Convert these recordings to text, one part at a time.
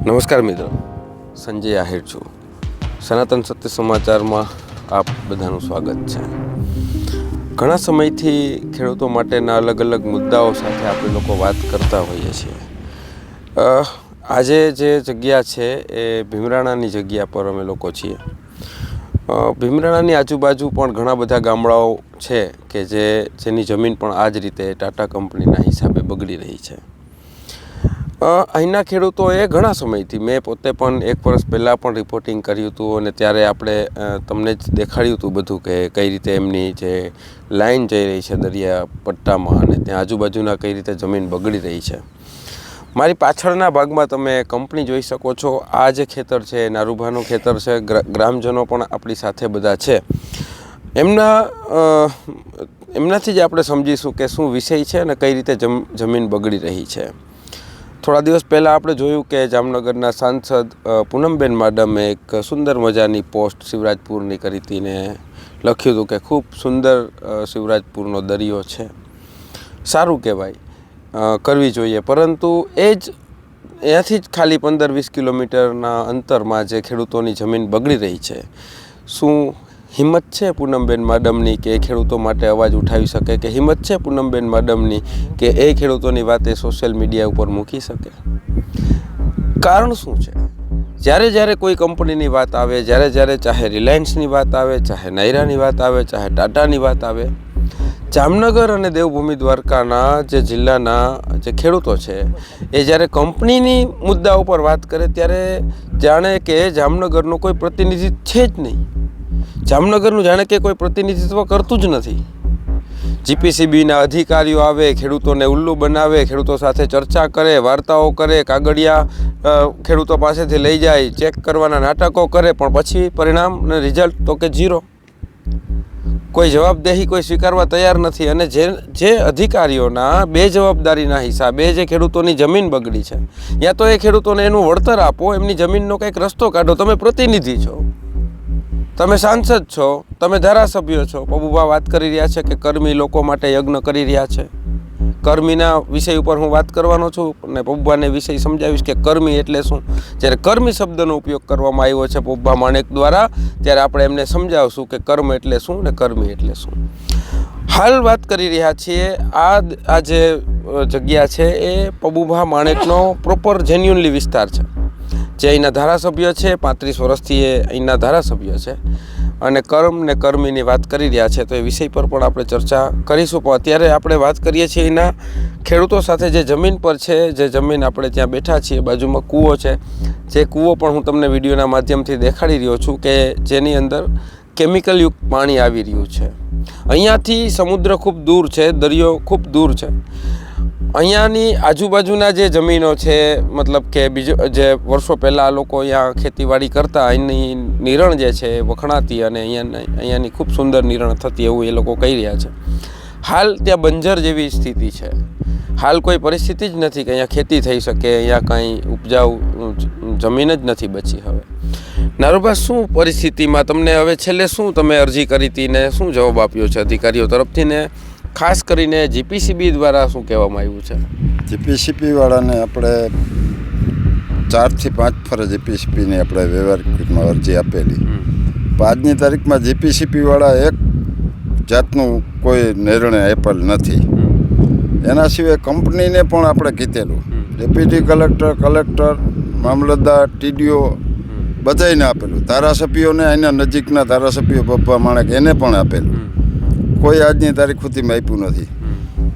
નમસ્કાર મિત્રો, સંજય આહિર છું. સનાતન સત્ય સમાચારમાં આપ બધાનું સ્વાગત છે. ઘણા સમયથી ખેડૂતો માટેના અલગ અલગ મુદ્દાઓ સાથે આપણે લોકો વાત કરતા હોઈએ છીએ. આજે જે જગ્યા છે એ ભીમરાણાની જગ્યા પર અમે લોકો છીએ. ભીમરાણાની આજુબાજુ પણ ઘણા બધા ગામડાઓ છે કે જેની જમીન પણ આ જ રીતે ટાટા કંપનીના હિસાબે બગડી રહી છે. અહીંના ખેડૂતોએ ઘણા સમયથી, મેં પોતે પણ 1 વર્ષ પહેલાં પણ રિપોર્ટિંગ કર્યું હતું અને ત્યારે આપણે તમને જ દેખાડ્યું હતું બધું કે કઈ રીતે એમની જે લાઈન જઈ રહી છે દરિયા પટ્ટામાં અને ત્યાં આજુબાજુના કઈ રીતે જમીન બગડી રહી છે. મારી પાછળના ભાગમાં તમે કંપની જોઈ શકો છો. આ જે ખેતર છે એ નારુભાનું ખેતર છે. ગ્રામજનો પણ આપણી સાથે બધા છે. એમનાથી જ આપણે સમજીશું કે શું વિષય છે અને કઈ રીતે જમીન બગડી રહી છે. થોડા દિવસ પહેલાં આપણે જોયું કે જામનગરના સાંસદ પૂનમબેન માડમે એક સુંદર મજાની પોસ્ટ શિવરાજપુરની કરી હતી ને લખ્યું હતું કે ખૂબ સુંદર શિવરાજપુરનો દરિયો છે. સારું કહેવાય, કરવી જોઈએ. પરંતુ અહીંયાથી જ ખાલી 15-20 કિલોમીટરના અંતરમાં જે ખેડૂતોની જમીન બગડી રહી છે, શું હિંમત છે પૂનમબેન માડમની કે એ ખેડૂતો માટે અવાજ ઉઠાવી શકે? કે હિંમત છે પૂનમબેન માડમની કે એ ખેડૂતોની વાત એ સોશિયલ મીડિયા ઉપર મૂકી શકે? કારણ શું છે? જ્યારે કોઈ કંપનીની વાત આવે, જ્યારે ચાહે રિલાયન્સની વાત આવે, ચાહે નાયરાની વાત આવે, ચાહે ટાટાની વાત આવે, જામનગર અને દેવભૂમિ દ્વારકાના જે જિલ્લાના જે ખેડૂતો છે એ જ્યારે કંપનીની મુદ્દા ઉપર વાત કરે ત્યારે જાણે કે જામનગરનો કોઈ પ્રતિનિધિ છે જ નહીં. જામનગરનું જાણે કે કોઈ પ્રતિનિધિત્વ કરતું જ નથી. જીપીસીબીના અધિકારીઓ આવે, ખેડૂતોને ઉલ્લુ બનાવે, ખેડૂતો સાથે ચર્ચા કરે, વાર્તાઓ કરે, કાગળિયા ખેડૂતો પાસેથી લઈ જાય, ચેક કરવાના નાટકો કરે, પણ પછી પરિણામ અને રિઝલ્ટ તો કે 0. કોઈ જવાબદેહી કોઈ સ્વીકારવા તૈયાર નથી. અને જે અધિકારીઓના બેજવાબદારીના હિસાબે જે ખેડૂતોની જમીન બગડી છે, યા તો એ ખેડૂતોને એનું વળતર આપો, એમની જમીનનો કંઈક રસ્તો કાઢો. તમે પ્રતિનિધિ છો, તમે સાંસદ છો, તમે ધારાસભ્ય છો. પબુભા વાત કરી રહ્યા છે કે કર્મી લોકો માટે યજ્ઞ કરી રહ્યા છે. કર્મીના વિષય ઉપર હું વાત કરવાનો છું અને પબુભાને વિષય સમજાવીશ કે કર્મી એટલે શું. જ્યારે કર્મી શબ્દનો ઉપયોગ કરવામાં આવ્યો છે પબુભા માણેક દ્વારા, ત્યારે આપણે એમને સમજાવશું કે કર્મ એટલે શું ને કર્મી એટલે શું. હાલ વાત કરી રહ્યા છીએ, આ જે જગ્યા છે એ પબુભા માણેકનો પ્રોપર જેન્યુઅનલી વિસ્તાર છે. જે અહીંના ધારાસભ્ય છે, 35 વર્ષથી એ અહીંના ધારાસભ્ય છે અને કર્મ ને કર્મીની વાત કરી રહ્યા છે. તો એ વિષય પર પણ આપણે ચર્ચા કરીશું. પણ અત્યારે આપણે વાત કરીએ છીએ અહીંના ખેડૂતો સાથે. જે જમીન પર છે, જે જમીન આપણે ત્યાં બેઠા છીએ, બાજુમાં કૂવો છે. જે કૂવો પણ હું તમને વિડીયોના માધ્યમથી દેખાડી રહ્યો છું કે જેની અંદર કેમિકલયુક્ત પાણી આવી રહ્યું છે. અહીંયાથી સમુદ્ર ખૂબ દૂર છે, દરિયો ખૂબ દૂર છે. અહીંયાની આજુબાજુના જે જમીનો છે, મતલબ કે જે વર્ષો પહેલાં લોકો અહીંયા ખેતીવાડી કરતા, અહીંની નિરણ જે છે એ વખણાતી અને અહીંયાની ખૂબ સુંદર નિરણ થતી એવું એ લોકો કહી રહ્યા છે. હાલ ત્યાં બંજર જેવી સ્થિતિ છે. હાલ કોઈ પરિસ્થિતિ જ નથી કે અહીંયા ખેતી થઈ શકે. અહીંયા કાંઈ ઉપજાઉ જમીન જ નથી બચી. હવે નારુભા, શું પરિસ્થિતિમાં તમને હવે છેલ્લે શું તમે અરજી કરી હતી ને શું જવાબ આપ્યો છે અધિકારીઓ તરફથી, ને ખાસ કરીને જીપીસીબી દ્વારા શું કહેવામાં આવ્યું છે? જીપીસીબીવાળાને આપણે 4 થી 5 ફરે જીપીસીબીની આપણે વ્યવહારિકમાં અરજી આપેલી. 5ની તારીખમાં જીપીસીબીવાળા એક જાતનું કોઈ નિર્ણય આપેલ નથી. એના સિવાય કંપનીને પણ આપણે કીધેલું, ડેપ્યુટી કલેક્ટર, મામલતદાર, ટીડીઓ બધાને આપેલું. ધારાસભ્યોને અહીંના નજીકના ધારાસભ્યો પબુભા માણેક એને પણ આપેલું. કોઈ આજની તારીખ સુધીમાં આપ્યું નથી.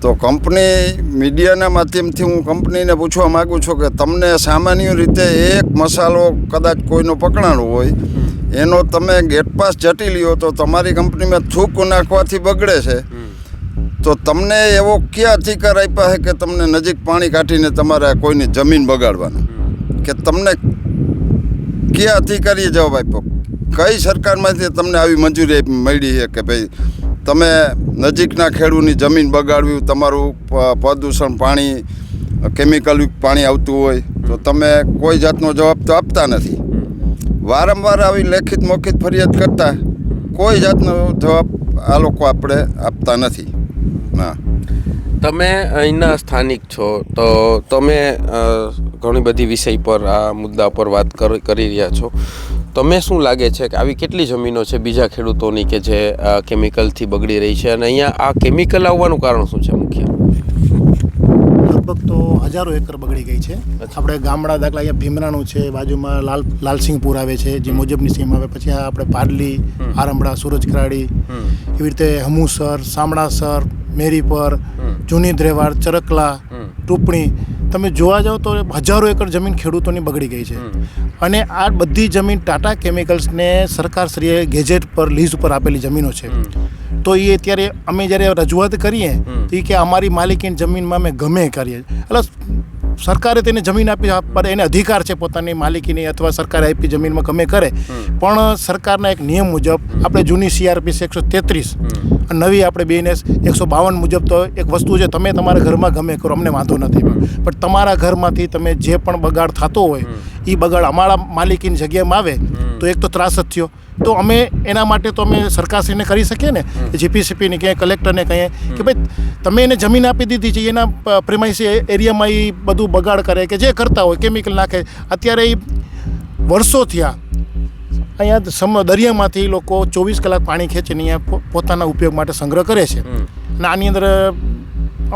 તો કંપની મીડિયાના માધ્યમથી હું કંપનીને પૂછવા માગું છું કે તમને સામાન્ય રીતે એક મસાલો કદાચ કોઈનો પકડાણો હોય, એનો તમે ગેટ પાસ જટી લ્યો તો તમારી કંપનીમાં થૂક નાખવાથી બગડે છે. તો તમને એવો ક્યાં અધિકાર આપ્યા છે કે તમને નજીક પાણી કાઢીને તમારે કોઈની જમીન બગાડવાનું? કે તમને ક્યાં અધિકારીએ જવાબ આપ્યો? કઈ સરકારમાંથી તમને આવી મંજૂરી મળી છે કે ભાઈ તમે નજીકના ખેડૂતની જમીન બગાડવી, તમારું પ્રદૂષણ પાણી, કેમિકલયુક્ત પાણી આવતું હોય તો તમે કોઈ જાતનો જવાબ તો આપતા નથી. વારંવાર આવી લેખિત મૌખિત ફરિયાદ કરતા કોઈ જાતનો જવાબ આ લોકો આપણે આપતા નથી. ના, તમે અહીંના સ્થાનિક છો તો તમે ઘણી બધી વિષય પર આ મુદ્દા પર વાત કરી રહ્યા છો. તમે શું લાગે છે કે આવી કેટલી જમીનો છે બીજા ખેડૂતોની કે જે કેમિકલથી બગડી રહી છે, અને અહીંયા આ કેમિકલ આવવાનું કારણ શું છે મુખ્ય? લગભગ તો હજારો એકર બગડી ગઈ છે. આપણે ગામડા દાખલા અહીંયા ભીમરાનું છે, બાજુમાં લાલસિંહપુર આવે છે જે મોજબની સીમ આવે, પછી આ આપણે પાડલી, આરંબડા, સુરજકરાડી, એવી રીતે હમુસર, સામડાસર, મેરીપર, જૂની દ્રેવાડ, ચરકલા, ટુપણી, તમે જોવા જાઓ તો હજારો એકર જમીન ખેડૂતોની બગડી ગઈ છે. અને આ બધી જમીન ટાટા કેમિકલ્સને સરકારશ્રીએ ગેજેટ પર લીઝ ઉપર આપેલી જમીનો છે. તો એ અત્યારે અમે જ્યારે રજૂઆત કરીએ તો એ કે અમારી માલિકીની જમીનમાં અમે ગમે કરીએ, એટલે સરકારે તેને જમીન આપી પર એને અધિકાર છે પોતાની માલિકીની અથવા સરકારે આપી જમીનમાં ગમે કરે. પણ સરકારના એક નિયમ મુજબ આપણે જૂની CRPC 133 અને નવી આપણે BNS 152 મુજબ તો એક વસ્તુ છે, તમે તમારા ઘરમાં ગમે કરો, અમને વાંધો નથી, પણ તમારા ઘરમાંથી તમે જે પણ બગાડ થતો હોય એ બગાડ અમારા માલિકીની જગ્યામાં આવે તો એક તો ત્રાસ જ થયો. તો અમે એના માટે તો અમે સરકારશ્રીને કરી શકીએ ને, GPCPને કહીએ, કલેક્ટરને કહીએ કે ભાઈ તમે એને જમીન આપી દીધી છે, એના પ્રેમાઇસ એરિયામાં એ બધું બગાડ કરે કે જે કરતા હોય કેમિકલ નાખે. અત્યારે એ વર્ષો થયા અહીંયા દરિયામાંથી લોકો 24 કલાક પાણી ખેંચીને અહીંયા પોતાના ઉપયોગ માટે સંગ્રહ કરે છે. અને આની અંદર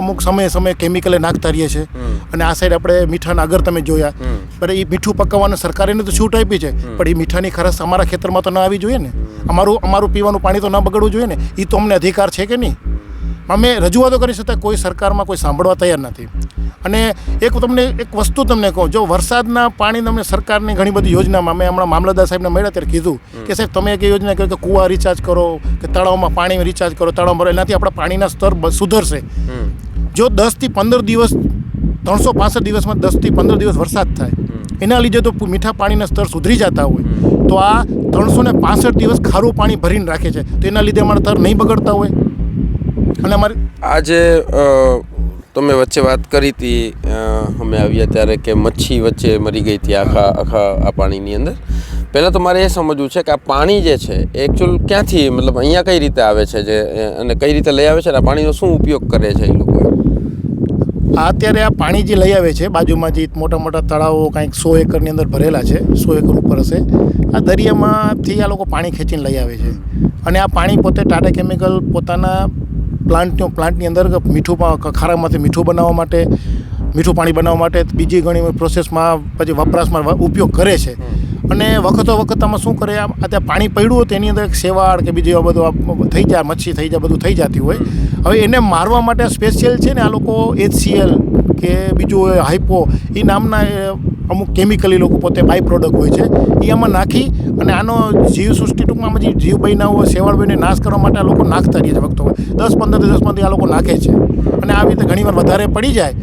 અમુક સમયે કેમિકલે નાખતા રહીએ છે. અને આ સાઈડ આપણે મીઠાના અગર તમે જોયા, પણ એ મીઠું પકાવવાનું સરકારે તો છૂટ આપી છે, પણ એ મીઠાની ખરસ અમારા ખેતરમાં તો ન આવી જોઈએ ને, અમારું પીવાનું પાણી તો ન બગડવું જોઈએ ને. એ તો અમને અધિકાર છે કે નહીં? અમે રજૂઆતો કરી છતાં કોઈ સરકારમાં કોઈ સાંભળવા તૈયાર નથી. અને એક વસ્તુ તમને કહું, જો વરસાદના પાણી તમને સરકારની ઘણી બધી યોજનામાં અમે હમણાં મામલતદાર સાહેબને મળ્યા ત્યારે કીધું કે સાહેબ તમે એક યોજના કહ્યું કે કૂવા રિચાર્જ કરો કે તળાવમાં પાણી રિચાર્જ કરો, તળાવમાં એનાથી આપણા પાણીના સ્તર સુધરશે. જો 10 થી 15 દિવસ 365 દિવસમાં 10 થી 15 દિવસ વરસાદ થાય, એના લીધે તો મીઠા પાણીના સ્તર સુધરી જતા હોય, તો આ 365 દિવસ ખારું પાણી ભરીને રાખે છે, તો એના લીધે અમારા સ્તર નહીં બગડતા હોય. અને અમારે આજે તમે વચ્ચે વાત કરી હતી અમે આવ્યા ત્યારે કે મચ્છી વચ્ચે મરી ગઈ હતી આખા આ પાણીની અંદર. પહેલાં તો મારે એ સમજવું છે કે આ પાણી જે છે એ એકચ્યુઅલ ક્યાંથી, મતલબ અહીંયા કઈ રીતે આવે છે જે અને કઈ રીતે લઈ આવે છે, આ પાણીનો શું ઉપયોગ કરે છે એ લોકો? અત્યારે આ પાણી જે લઈ આવે છે બાજુમાં જે મોટા તળાવો કંઈક 100 એકરની અંદર ભરેલા છે, 100 એકર ઉપર હશે, આ દરિયામાંથી આ લોકો પાણી ખેંચીને લઈ આવે છે. અને આ પાણી પોતે ટાટા કેમિકલ પોતાના પ્લાન્ટની અંદર મીઠું ખારામાંથી મીઠું બનાવવા માટે, મીઠું પાણી બનાવવા માટે, બીજી ઘણી પ્રોસેસમાં પછી વપરાશમાં ઉપયોગ કરે છે. અને વખતો વખત આમાં શું કરે, અત્યારે પાણી પડ્યું હોય તો એની અંદર શેવાળ કે બીજું બધું થઈ જાય, મચ્છી થઈ જાય, બધું થઈ જતી હોય. હવે એને મારવા માટે સ્પેશિયલ છે ને આ લોકો HCl કે બીજું હાઇપો એ નામના અમુક કેમિકલી લોકો પોતે બાય પ્રોડક્ટ હોય છે, એ આમાં નાખી અને આનો જીવસૃષ્ટિ ટૂંકમાં જે જીવ બન્યા હોય, શેવાળ બનીને નાશ કરવા માટે આ લોકો નાખતા રહીએ છે. વખતો 10-15 દિવસમાંથી આ લોકો નાખે છે. અને આવી રીતે ઘણીવાર વધારે પડી જાય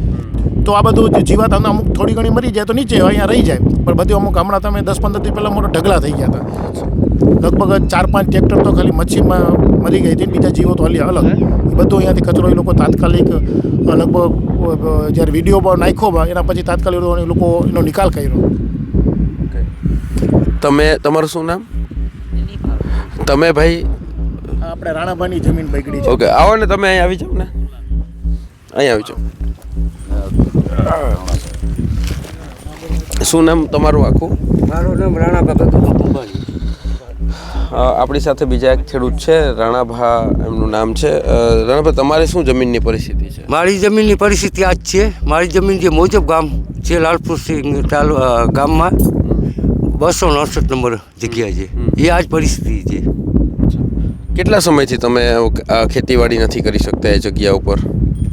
તો આ બધું જીવાત અમુક થોડી ઘણી મરી જાય તો નીચે અહીંયા રહી જાય, પણ બધું અમુક હમણાં તમે 10-15 દિવસ પહેલાં મોટા ઢગલા થઈ ગયા હતા. લગભગ 4-5 ટ્રેક્ટર તો ખાલી મચ્છીમાં મરી ગઈ હતી, બીજા જીવો તો અલગ. બધું અહીંયાથી કચરો એ લોકો તાત્કાલિક લગભગ જ્યારે વિડીયો પર નાખ્યો એના પછી તાત્કાલિક એ લોકો એનો નિકાલ કર્યો. તમારું શું નામ? તમે ભાઈ? આપણે રાણાભાઈની જમીન બગડી છે. ઓકે, આવો ને તમે અહીં આવી જાઓ ને, અહીં આવી જાઓ. શું નામ તમારું આખું? મારું નામ રાણાભાઈ. આપણી સાથે બીજા એક ખેડૂત છે, રાણાભા એમનું નામ છે. રાણાભા, તમારે શું જમીનની પરિસ્થિતિ છે? મારી જમીનની પરિસ્થિતિ આ જ છે. મારી જમીન જે મોજબ ગામ છે, લાલપુર સિંહ ગામમાં 269 નંબર જગ્યા છે, એ આ જ પરિસ્થિતિ છે. કેટલા સમયથી તમે ખેતીવાડી નથી કરી શકતા એ જગ્યા ઉપર?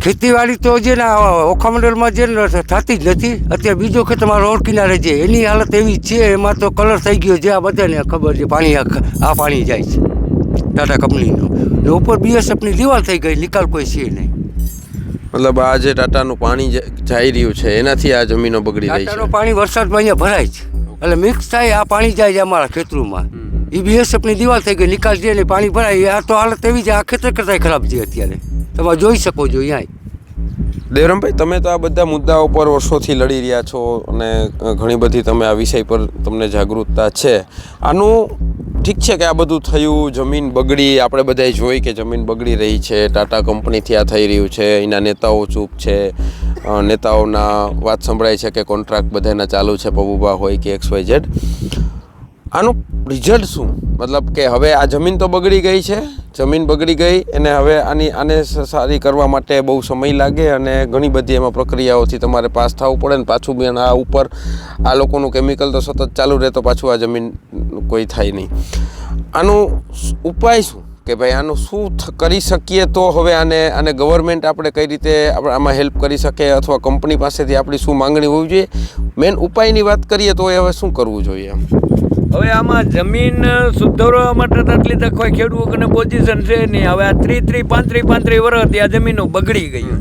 ખેતીવાડી તો જે ને ઓખામંડળમાં જે થતી જ નથી. અત્યારે બીજો ખેત તમારો રોડ કિનારે છે, એની હાલત એવી છે, એમાં તો કલર થઈ ગયો છે. આ બધાને ખબર છે, પાણી આ પાણી જાય છે ટાટા કંપનીનો, ને ઉપર BSFની દિવાલ થઈ ગઈ, નિકાલ કોઈ છે નહીં. મતલબ આ જે ટાટાનું પાણી જઈ રહ્યું છે એનાથી આ જમીનો બગડી રહી છે? ટાટાનું પાણી વરસાદમાં અહીંયા ભરાય છે, એટલે મિક્સ થાય, આ પાણી જાય છે અમારા ખેતરોમાં. એ BSFની દિવાલ થઈ ગઈ, નિકાલ છે ને પાણી ભરાય. આ તો હાલત એવી છે, આ ખેતર કરતાં ખરાબ છે અત્યારે. તમે જોઈ શકો છો અહીંયા. દેવરામભાઈ, તમે તો આ બધા મુદ્દાઓ પર વર્ષોથી લડી રહ્યા છો અને ઘણી બધી તમે આ વિષય પર તમને જાગૃતતા છે. આનું ઠીક છે કે આ બધું થયું, જમીન બગડી, આપણે બધાએ જોઈ કે જમીન બગડી રહી છે, ટાટા કંપનીથી આ થઈ રહ્યું છે, એના નેતાઓ ચૂપ છે, નેતાઓના વાત સંભળાય છે કે કોન્ટ્રાક્ટ બધાના ચાલુ છે, પબુભા હોય કે XYZ. આનું રિઝલ્ટ શું? મતલબ કે હવે આ જમીન તો બગડી ગઈ છે, જમીન બગડી ગઈ અને હવે આને સારી કરવા માટે બહુ સમય લાગે અને ઘણી બધી એમાં પ્રક્રિયાઓથી તમારે પાસ થવું પડે ને પાછું બી આ ઉપર આ લોકોનું કેમિકલ તો સતત ચાલુ રહે તો પાછું આ જમીન કોઈ થાય નહીં. આનું ઉપાય શું કે ભાઈ આનું શું કરી શકીએ તો હવે આને ગવર્મેન્ટ આપણે કઈ રીતે આમાં હેલ્પ કરી શકે અથવા કંપની પાસેથી આપણી શું માંગણી હોવી જોઈએ? મેન ઉપાયની વાત કરીએ તો એ હવે શું કરવું જોઈએ? હવે આમાં જમીન સુધારવા માટે તો આટલી તો કોઈ ખેડૂતોને પોઝિશન છે નહીં. હવે આ 35 વર્ષથી આ જમીનો બગડી ગઈ છે.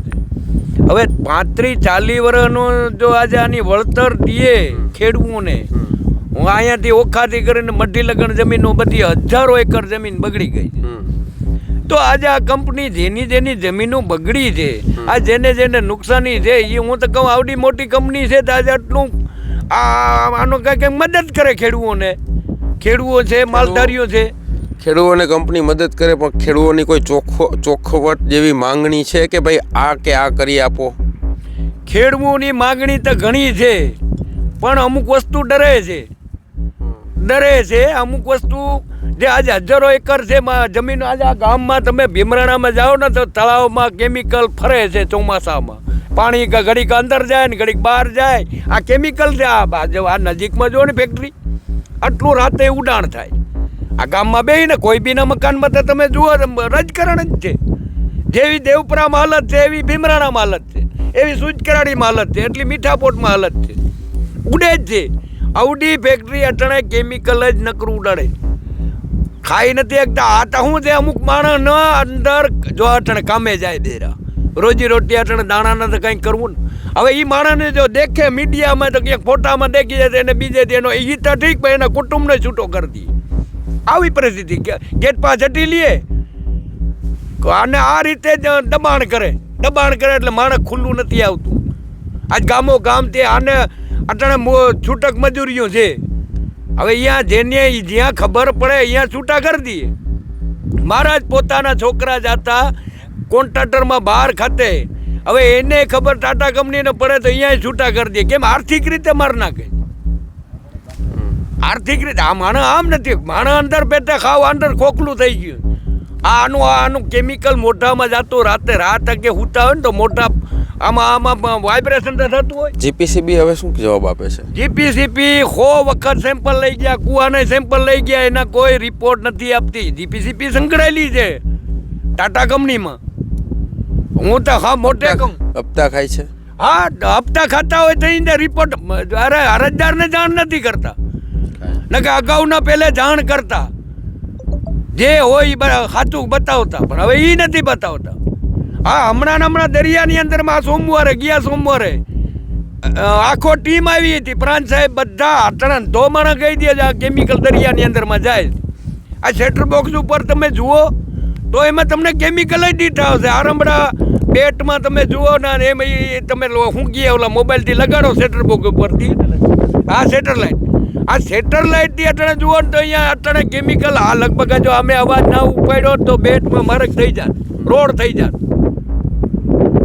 હવે 35-40 વર્ષનું જો આજે આની વળતર દઈએ ખેડૂતોને, હું અહીંયાથી ઓખાથી કરીને મઢી લગન જમીનો બધી 1000 એકર જમીન બગડી ગઈ છે. તો આજે આ કંપની જેની જમીનો બગડી છે, આ જેને નુકસાની છે, એ હું તો કહું આવડી મોટી કંપની છે તો આજે આટલું આનો કંઈક મદદ કરે ખેડૂતોને. ખેડૂતો છે, માલધારીઓ છે, ખેડૂતોને કંપની મદદ કરે, પણ ખેડૂતોની કોઈ ચોખવટ જેવી માંગણી છે કે ભાઈ આ કરી આપો? ખેડૂતોની માંગણી તો ઘણી છે, પણ અમુક વસ્તુ ડરે છે. અમુક વસ્તુ જે આજે 1000 એકર છે જમીન, આજે આ ગામમાં તમે ભીમરાણામાં જાઓ ને તો તળાવમાં કેમિકલ ફરે છે. ચોમાસામાં પાણી ઘડીક અંદર જાય ને ઘડીક બહાર જાય. આ કેમિકલ છે. આ નજીકમાં જો ને ફેક્ટરી, આટલું રાતે ઉડાણ થાય. આ ગામમાં બેહીને કોઈ બીના મકાનમાં તો તમે જુઓ રજકરણ જ છે. જેવી દેવપુરામાં હાલત છે એવી ભીમરાણામાં હાલત છે, એવી સુજકરાડીમાં હાલત છે, એટલી મીઠાપોટમાં હાલત છે. ઉડે જ છે. આવડી ફેક્ટરી અટણે કેમિકલ જ નકરું ઉડાડે. ખાઈ નથી એકતા. આ તો શું છે, અમુક માણસ ન અંદર જો અટણે કામે જાય દેરા, રોજી રોટી અટણે દાણાના તો કંઈક કરવું ને. હવે એ માણસને જો દેખે મીડિયામાં તો ક્યાંક ફોટામાં દેખી જાય એને બીજેથી એનો એ તો ઠીક, પણ એના કુટુંબને છૂટો કરી દઈએ. આવી પરિસ્થિતિ ગેટ પાસ હટી લઈએ અને આ રીતે જ દબાણ કરે એટલે માણસ ખુલ્લું નથી આવતું. આજ ગામો ગામથી આને અટાણે છૂટક મજૂરીઓ છે. હવે અહીંયા જ્યાં ખબર પડે અહીંયા છૂટા કરી દઈએ. મારા જ પોતાના છોકરા જતા કોન્ટ્રાક્ટરમાં બહાર ખાતે, હવે એને ખબર ટાટા કંપનીને પડે તો અહીંયા છૂટા કરી દે. કેમ? આર્થિક રીતે માર નાખે. આર્થિક રીતે આ માણસ આમ નથી, માણસ અંદર પેટે ખાવ અંદર ખોખલું થઈ ગયું. આનું કેમિકલ મોઢામાં જતું રાત કે હુતા હોય ને તો મોઢા આમાં વાઇબ્રેશન તો થતું હોય. જીપીસીબી હવે શું જવાબ આપે છે? જીપીસીબી 100 વખત સેમ્પલ લઈ ગયા, કુવાના સેમ્પલ લઈ ગયા, એના કોઈ રિપોર્ટ નથી આપતી. જીપીસીબી સંકળાયેલી છે ટાટા કંપનીમાં. હું તો હા મોટે કહું હપ્તા ખાય છે. હા, હપ્તા ખાતા હોય તો એને રિપોર્ટ અરજદારને જાણ નથી કરતા, ને કે અગાઉના પહેલે જાણ કરતા, જે હોય એ સાચું બતાવતા, પણ હવે એ નથી બતાવતા. હા, હમણાં દરિયાની અંદરમાં સોમવારે આખો ટીમ આવી હતી, પ્રાંત સાહેબ બધા અટણ ધોમણ કહી દે આ કેમિકલ દરિયાની અંદરમાં જાય. આ શેટર બોક્સ ઉપર તમે જુઓ તો એમાં તમને કેમિકલ જ દીઠા આવશે. આરંભડા પેટમાં તમે જુઓ ને એમ તમે શું કહે ઓલા મોબાઈલથી લગાડો શેટર બોક્સ ઉપરથી, આ સેટેલાઇટથી અટણે જુઓ ને તો અહીંયા અટણે કેમિકલ આ લગભગ જો અમે અવાજ ના ઉપાડ્યો તો બેટમાં મરક થઈ જાત, રોડ થઈ જાત.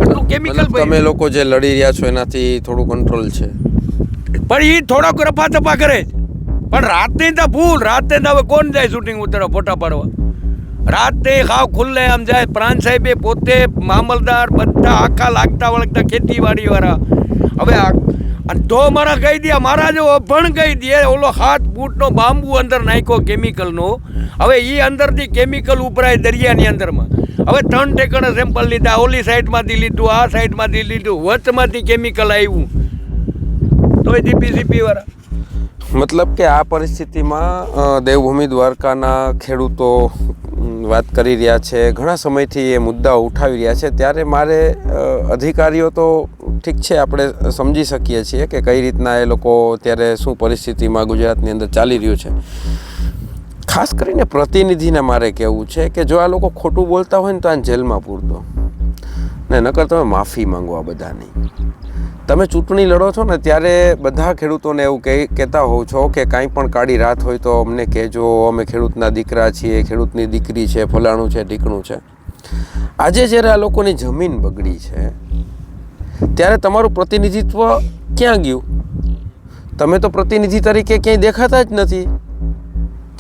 આટલું કેમિકલ તમે લોકો જે લડી રહ્યા છો એનાથી થોડું કંટ્રોલ છે, પણ એ થોડોક રફા તફા કરે છે. પણ રાતની તો ભૂલ, રાતે તો હવે કોણ જાય શૂટિંગ ઉતરવા ફોટા પાડવા? રાતે ખાવ ખુલ્લે આમ જાય. પ્રાંત સાહેબે પોતે મામલદાર બધા આખા લાગતા વળગતા ખેતીવાડીવાળા. હવે તો મારા કહી દે, મારા જો પણ કહી દે, ઓલો 7 ફૂટનો બાંબુ અંદર નાખ્યો કેમિકલનો. હવે એ અંદરથી કેમિકલ ઉપરાય દરિયાની અંદરમાં. હવે 3 ઠેકાણે સેમ્પલ લીધા, ઓલી સાઈડમાંથી લીધું, આ સાઈડમાંથી લીધું, વચમાંથી કેમિકલ આવ્યું, તો જીપીસીપી વાળા. મતલબ કે આ પરિસ્થિતિમાં દેવભૂમિ દ્વારકાના ખેડૂતો વાત કરી રહ્યા છે, ઘણા સમયથી એ મુદ્દાઓ ઉઠાવી રહ્યા છે. ત્યારે મારે અધિકારીઓ તો ઠીક છે, આપણે સમજી શકીએ છીએ કે કઈ રીતના એ લોકો ત્યારે શું પરિસ્થિતિમાં ગુજરાતની અંદર ચાલી રહ્યું છે. ખાસ કરીને પ્રતિનિધિને મારે કહેવું છે કે જો આ લોકો ખોટું બોલતા હોય ને તો આ જેલમાં પૂરતો ને, નકર તમે માફી માંગવા બધાની. તમે ચૂંટણી લડો છો ને ત્યારે બધા ખેડૂતોને એવું કહેતા હોવ છો કે કાંઈ પણ કાળી રાત હોય તો અમને કહેજો, અમે ખેડૂતના દીકરા છીએ, ખેડૂતની દીકરી છે, ફલાણું છે, ઢીકણું છે. આજે જ્યારે આ લોકોની જમીન બગડી છે ત્યારે તમારું પ્રતિનિધિત્વ ક્યાં ગયું? તમે તો પ્રતિનિધિ તરીકે ક્યાંય દેખાતા જ નથી.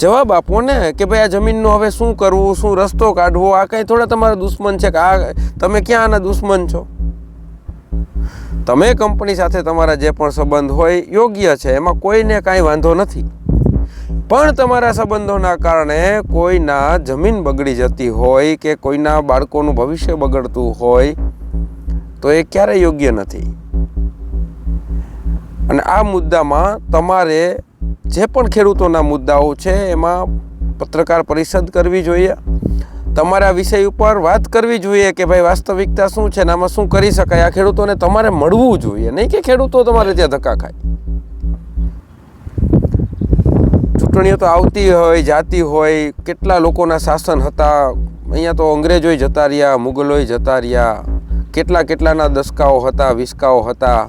જવાબ આપો ને કે ભાઈ આ જમીનનું હવે શું કરવું, શું રસ્તો કાઢવો. આ કંઈ થોડા તમારા દુશ્મન છે કે આ તમે ક્યાં આના દુશ્મન છો? તમે કંપની સાથે તમારા જે પણ સંબંધ હોય યોગ્ય છે, એમાં કોઈને કાંઈ વાંધો નથી. પણ તમારા સંબંધોના કારણે કોઈના જમીન બગડી જતી હોય કે કોઈના બાળકોનું ભવિષ્ય બગડતું હોય તો એ ક્યારેય યોગ્ય નથી. અને આ મુદ્દામાં તમારે જે પણ ખેડૂતોના મુદ્દાઓ છે એમાં પત્રકાર પરિષદ કરવી જોઈએ. તમારા વિષય ઉપર વાત કરવી જોઈએ કે ભાઈ વાસ્તવિકતા શું છે ને આમાં શું કરી શકાય. આ ખેડૂતોને તમારે મળવું જોઈએ, નહીં કે ખેડૂતો તમારે ત્યાં ધક્કા ખાય. ચૂંટણીઓ તો આવતી હોય, જાતી હોય. કેટલા લોકોના શાસન હતા અહીંયા, તો અંગ્રેજોય જતા રહ્યા, મુગલોય જતા રહ્યા. કેટલાના દસકાઓ હતા, વિસકાઓ હતા.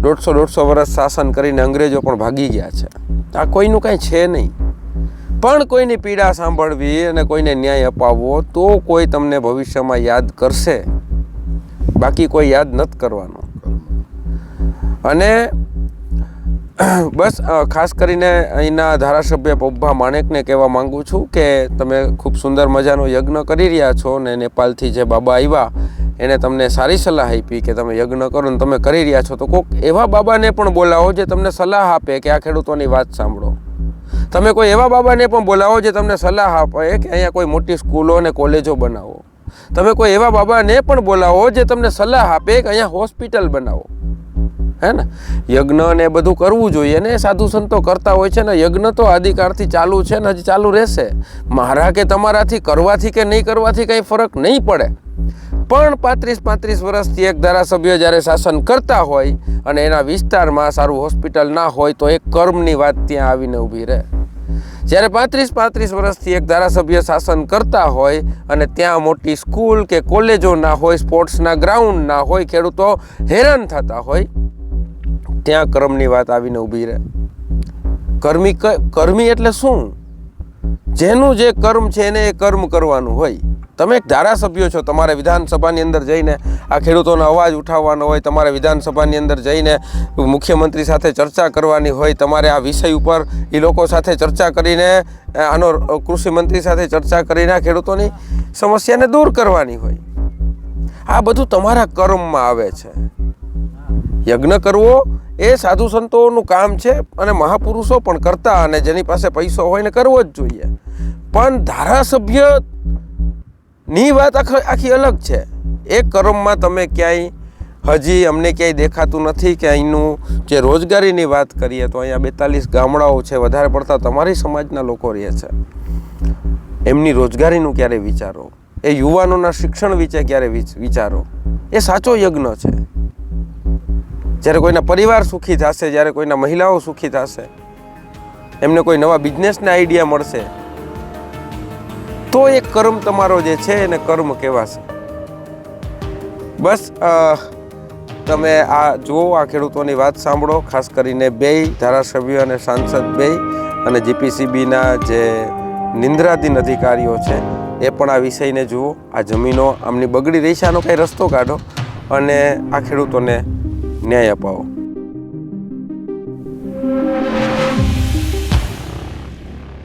150 વર્ષ શાસન કરીને અંગ્રેજો પણ ભાગી ગયા છે. આ કોઈનું કાંઈ છે નહીં. પણ કોઈની પીડા સાંભળવી અને કોઈને ન્યાય અપાવવો તો કોઈ તમને ભવિષ્યમાં યાદ કરશે, બાકી કોઈ યાદ નથી કરવાનું. અને બસ ખાસ કરીને અહીંના ધારાસભ્ય પબ્બા માણેકને કહેવા માગું છું કે તમે ખૂબ સુંદર મજાનો યજ્ઞ કરી રહ્યા છો ને નેપાળથી જે બાબા આવ્યા એને તમને સારી સલાહ આપી કે તમે યજ્ઞ કરો ને તમે કરી રહ્યા છો, તો કોઈક એવા બાબાને પણ બોલાવો જે તમને સલાહ આપે કે આ ખેડૂતોની વાત સાંભળો. તમે કોઈ એવા બાબાને પણ બોલાવો જે તમને સલાહ આપે કે અહીંયા કોઈ મોટી સ્કૂલો અને કોલેજો બનાવો. તમે કોઈ એવા બાબાને પણ બોલાવો જે તમને સલાહ આપે કે અહીંયા હોસ્પિટલ બનાવો. હે ને, યજ્ઞ ને બધું કરવું જોઈએ ને. સાધુ સંતો કરતા હોય છે ને. યજ્ઞ તો આદિકાળથી ચાલુ છે ને હજી ચાલુ રહેશે. મારા કે તમારાથી કરવાથી કે નહીં કરવાથી કંઈ ફરક નહીં પડે. પણ 35 વર્ષથી એક ધારાસભ્ય જ્યારે શાસન કરતા હોય અને એના વિસ્તારમાં સારું હોસ્પિટલ ના હોય તો એક કર્મની વાત ત્યાં આવીને ઊભી રહે. જ્યારે 35 વર્ષથી એક ધારાસભ્ય શાસન કરતા હોય અને ત્યાં મોટી સ્કૂલ કે કોલેજો ના હોય, સ્પોર્ટ્સના ગ્રાઉન્ડ ના હોય, ખેડૂતો હેરાન થતા હોય, ત્યાં કર્મની વાત આવીને ઊભી રહે. કર્મી એટલે શું? જેનું જે કર્મ છે એને એ કર્મ કરવાનું હોય. તમે એક ધારાસભ્ય છો, તમારે વિધાનસભાની અંદર જઈને આ ખેડૂતોનો અવાજ ઉઠાવવાનો હોય, તમારે વિધાનસભાની અંદર જઈને મુખ્યમંત્રી સાથે ચર્ચા કરવાની હોય, તમારે આ વિષય ઉપર એ લોકો સાથે ચર્ચા કરીને આનો કૃષિ મંત્રી સાથે ચર્ચા કરીને આ ખેડૂતોની સમસ્યાને દૂર કરવાની હોય. આ બધું તમારા કર્મમાં આવે છે. યજ્ઞ કરવો એ સાધુ સંતોનું કામ છે અને મહાપુરુષો પણ કરતા, અને જેની પાસે પૈસો હોય ને કરવો જ જોઈએ. પણ ધારાસભ્ય ની વાત આખી અલગ છે. એ કર્મમાં તમે ક્યાંય હજી અમને ક્યાંય દેખાતું નથી કે અહીંનું જે રોજગારીની વાત કરીએ તો અહીંયા 42 ગામડાઓ છે, વધારે પડતા તમારી સમાજના લોકો રહે છે. એમની રોજગારીનું ક્યારે વિચારો, એ યુવાનોના શિક્ષણ વિશે ક્યારે વિચારો. એ સાચો યજ્ઞ છે. જ્યારે કોઈના પરિવાર સુખી થશે, જ્યારે કોઈના મહિલાઓ સુખી થશે, એમને કોઈ નવા બિઝનેસના આઈડિયા મળશે, તો એ કર્મ તમારો જે છે એને કર્મ કહેવાશે. બસ તમે આ જુઓ, આ ખેડૂતોની વાત સાંભળો. ખાસ કરીને બેય ધારાસભ્ય અને સાંસદ બેય અને જીપીસીબીના જે નિંદ્રાધીન અધિકારીઓ છે એ પણ આ વિષયને જુઓ. આ જમીનો આમની બગડી રહી છે, આનો કંઈ રસ્તો કાઢો અને આ ખેડૂતોને ન્યાય અપાવો.